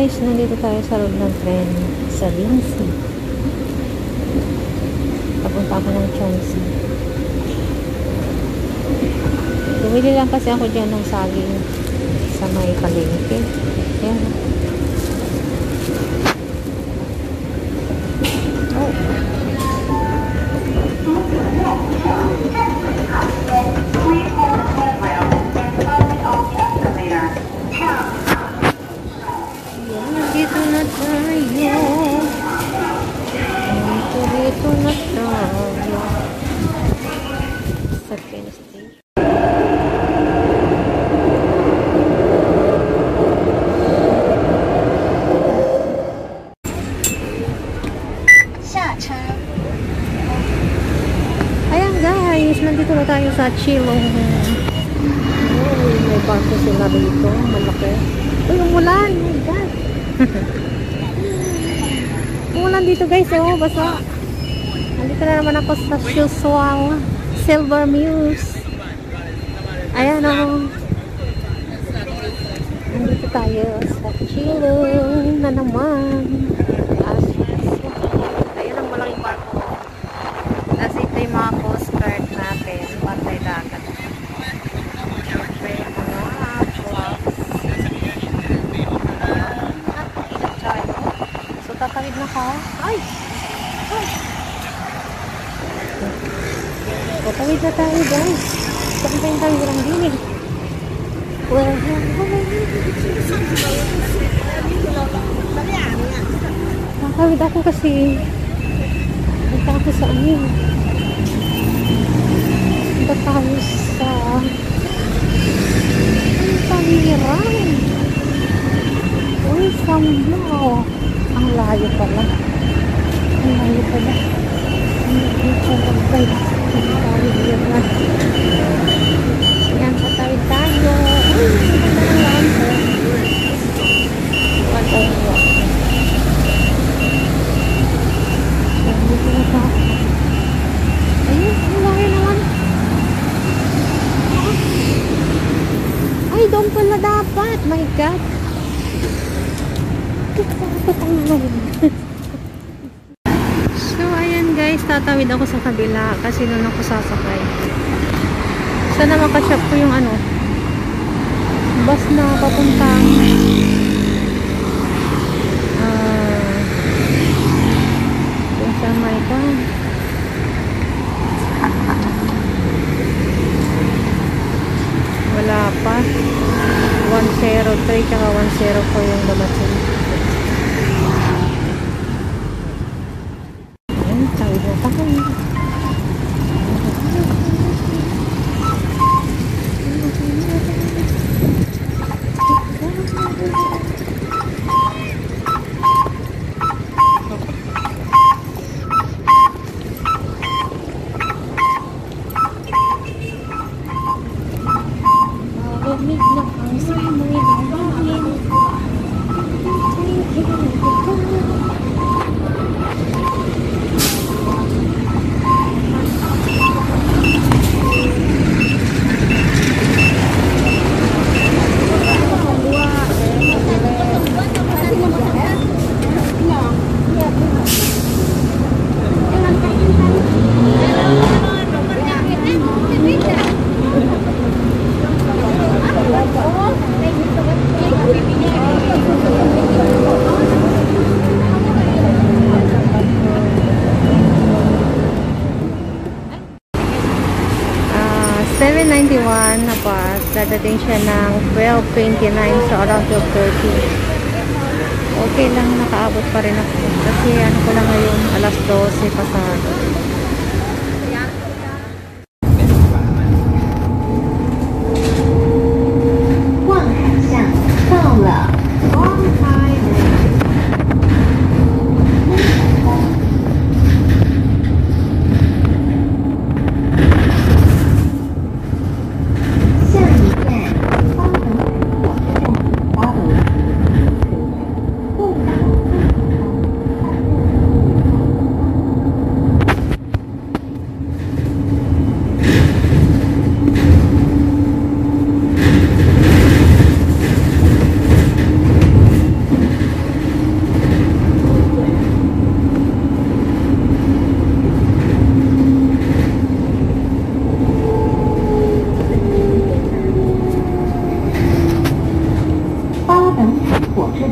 guys, nandito tayo sa loob ng tren sa Lindsay. Papunta ako ng Chelsea. Bumili lang kasi ako dyan ng saging sa may palengke. Ayan. Oh. Dito na tayo. Dito na tayo. Sa train station. Ayan guys, nandito na tayo sa Chilong. Oh, may barko sila dito. Malaki. Uy, umulan. Oh my God. Umulan dito guys, oh, basa. Nandito na naman ako sa Shuswang Silver Muse. Ayan, oh. Nandito tayo sa Chilong na naman. Ayan ang malaking barko. Tapos ito yung mga coast guard natin. Pantay dagat. May mga flags. So, tatawid na ka. Ay! Ay! Tatawid na tayo guys. Tatawid tayo walang dinig. Tatawid ako kasi punta ako sa amin. Punta tayo sa Paliran. Uy, Samlaw. Ang layo pala. Ang layo pala. Yan, patawid tayo. Uy, maganda ng laan ko. Dito na pa. Ayun, ang layo naman. Ay, doon pala dapat. My God. So, ayan guys, tatawid ako sa kabila kasi doon ako sasakay. Sana makashop ko yung ano, bus na papuntang kung saan may ka. Wala pa. 103 tsaka 104 yung dumating. Ayan, tawid na tayo. na bus, dadating siya ng 12:29, so around 12:30. Okay lang, nakaabot pa rin ako kasi ano ko lang ngayon, alas 12 pasado.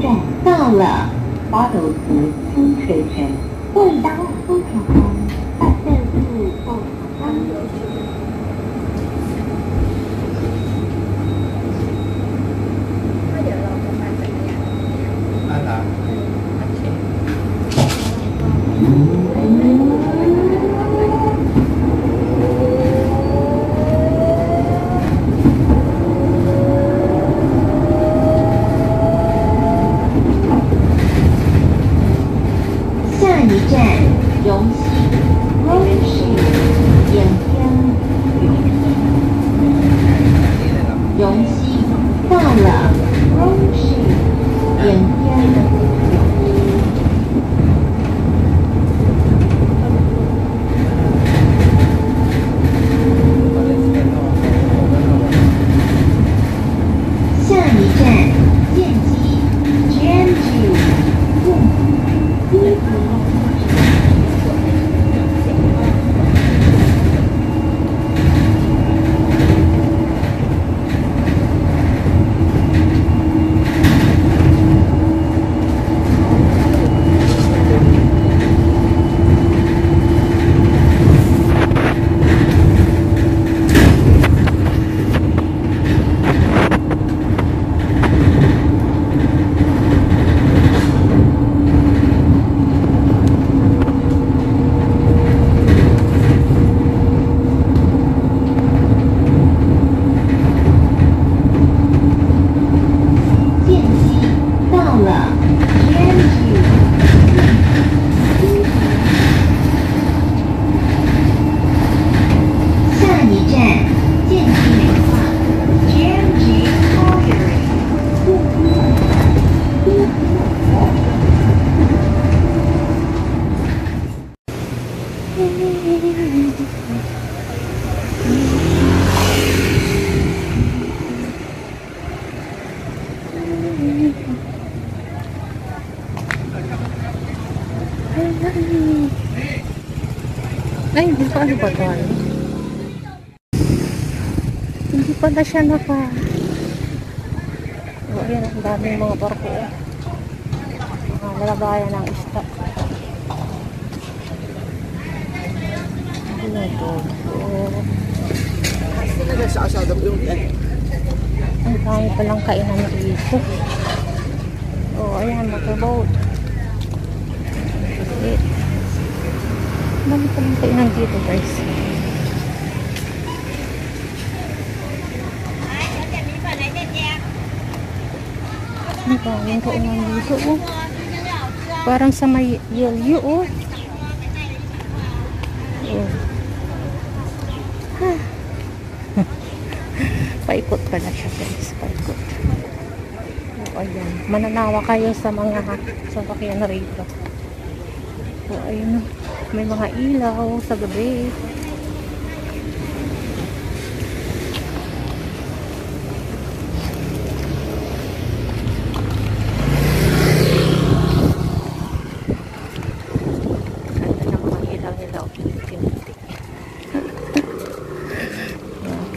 站到了八斗子风水城，会到风场中，八斗子风场中。下一站，荣西，荣市，延边，荣西到了，荣市，延边。下一站，剑基 ，GMG， Ay, hindi pa ano ba ito? Hindi pala siya naka... Oh, ayan, ang daming mga barko. Mga nalagayan ng isda. Ano ito? Ang dami palang kainan dito. Oh, ayan, motorboat. Dami palang kainan dito, guys. Ang daming kainan dito, oh. Parang sa may yelyo, oh. Paikot pala siya, guys. Paikot. O, ayan. Mananawa kayo sa mga sasakyan rito. O, ayun. May mga ilaw sa gabi.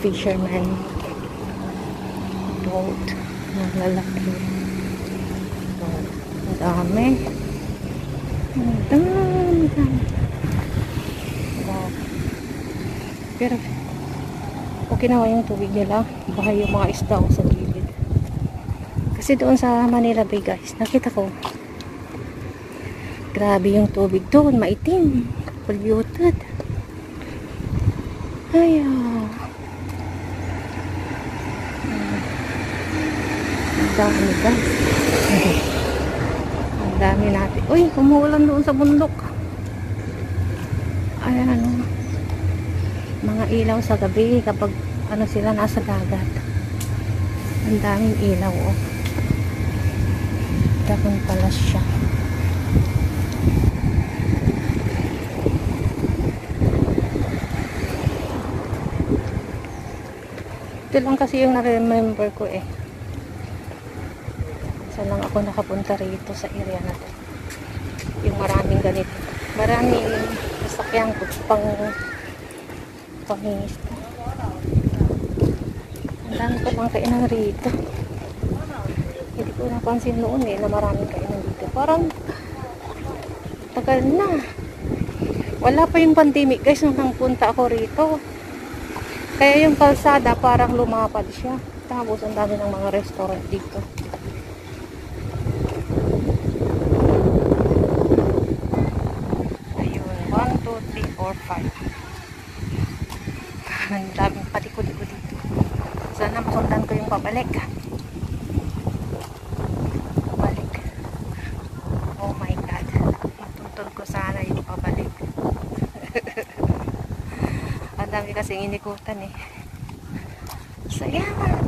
Fisherman boat na lalaki. Ang dami. Wow. Pero okay naman yung tubig nila. Bahay yung mga isda sa gilid. Kasi doon sa Manila Bay, guys, nakita ko grabe yung tubig doon, maitim, polluted. Ayaw. Dami, guys. Ang dami natin. Uy, umuulan doon sa bundok. Ayan, ano. Mga ilaw sa gabi kapag ano sila nasa dagat. Ang daming ilaw, oh. Dagon pala siya. Ito lang kasi yung na-remember ko, eh. Saan lang ako nakapunta rito sa area na to. Yung maraming ganito. Maraming sasakyan ko pangingista. Ang dami ko lang kainan rito. Hindi ko ko napansin noon na maraming kainan dito. Parang tagal na. Wala pa yung pandemic guys nung punta ako rito. Kaya yung kalsada parang lumapad siya. Tapos ang dami ng mga restaurant dito. Ayun, 1, 2, 3, 4, 5. Ang daming paliko-liko dito. Sana masundan ko yung pabalik. Pabalik. Oh my God. Matuntun ko sana yung pabalik. Ang dami kasing inikutan eh. So yan mga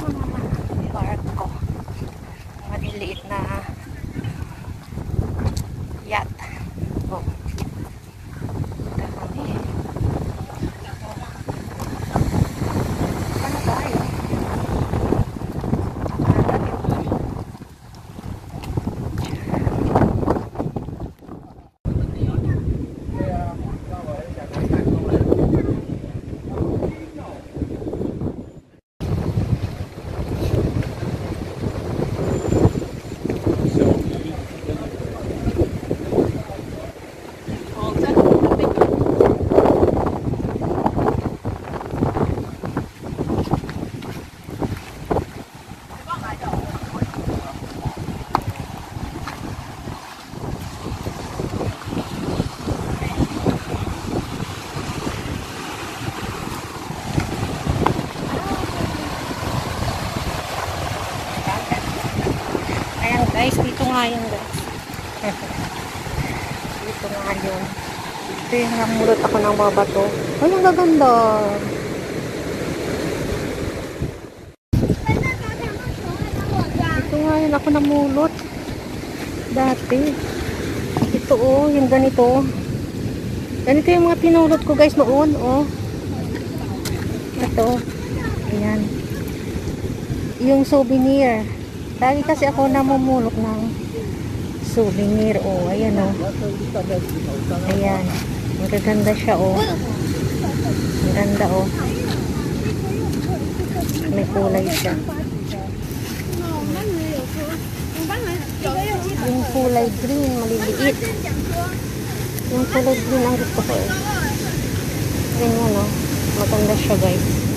park ko. Maliliit na yacht. Oh. Dami. Ano tayo? Guys, dito nga yun guys. Dito nga yun. Ito yung namulot ako ng mga bato. Ay, ang gaganda. Dito nga yun ako namulot. Dati. Ito oh, yung ganito. Ganito yung mga pinulot ko guys noon oh. Ito. Ayan. Yung souvenir. Lagi kasi ako namumulok ng souvenir. Oh, ayan oh. Ayan. Magaganda siya oh. Maganda oh. May kulay siya. Yung kulay green, maliliit. Yung kulay green ang gusto ko eh. Ganyan oh. Maganda siya guys.